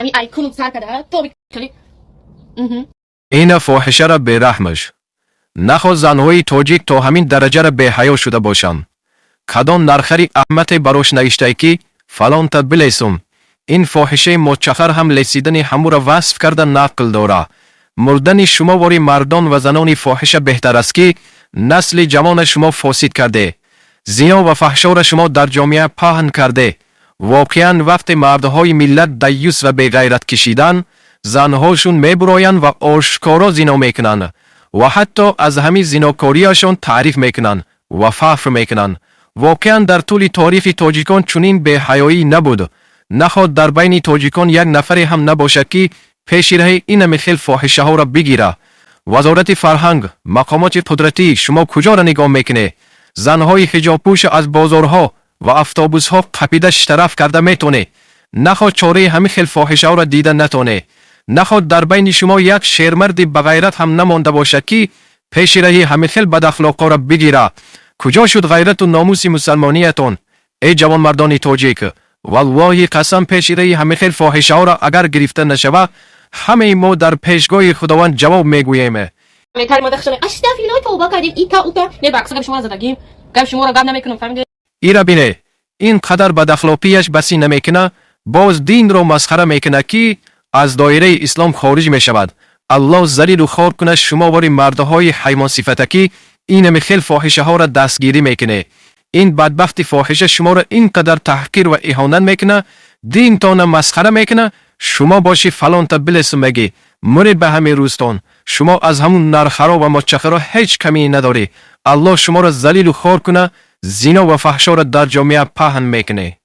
ای کنون سر کرده تو بکلی این فاحشه را به رحمش. نخو زنهای تاجیک تا همین درجه را به حیا شده باشم. کدام نرخری احمد براش نوشته که فلان تا بلیسم. این فاحشه متشخر هم لسیدن همو را وصف کرده نقل داره. مردن شما واری مردان و زنان فاحشه بهتر است که نسل جوان شما فاسد کرده. زنا و فحشا را شما در جامعه پهن کرده. واقعا وقت مردهای ملت دیوس و بغیرت کشیدن، زنهاشون میبراین و آشکارا زنا میکنن و حتی از همین زناکاریشون تعریف میکنن و فخر میکنن. واقعا در طول تاریخ تاجیکان چنین به حیایی نبود. نخواد در بین تاجیکان یک نفری هم نباشه که پیش ره این مثل فاحشه ها را بگیره. وزارت فرهنگ، مقامات قدرتی، شما کجا را نگاه میکنه؟ زنهای حجاب پوش از بازارها و اتوبوس ها قپیده شرف کرده میتونه. نخواد چاره همین خیل فاحشه ها را دیده نتونه. نخواد در بین شما یک شیرمرد بغیرت هم نمانده باشه که پیش ره همین خیل بد اخلاقا را بگیره. کجا شد غیرت و ناموس مسلمانیتون؟ ای جوان مردان تاجیک، والله قسم پیش ره همین خیل فاحشه ها را اگر گرفته نشوه، همه ما در پیشگاه خداوند جواب میگوییم. میتاری ما دخشنه اشتافیلای توبه کردیم ایتا اوتا نه بکس گم شما زدگیم گم شما را گم نمیکنم فهمیدی؟ ایرا بینه این قدر بد اخلاقیش بسی نمیکنه، باز دین رو مسخره میکنه که از دایره اسلام خارج میشود. الله ذلیل و خوار کنه شما واری مردهای حیوان صفتکی این مخیل فاحشه ها را دستگیری میکنه. این بدبخت فاحشه شما را اینقدر تحقیر و اهانت میکنه، دین تان مسخره میکنه. شما باشی فلان تا بلسم مگی مرید به همین روزتان. شما از همون نرخرا و مچخرا هیچ کمی نداری. الله شما را ذلیل و خوار کنه، زنا و فحشا را در جامعه پهن میکنه.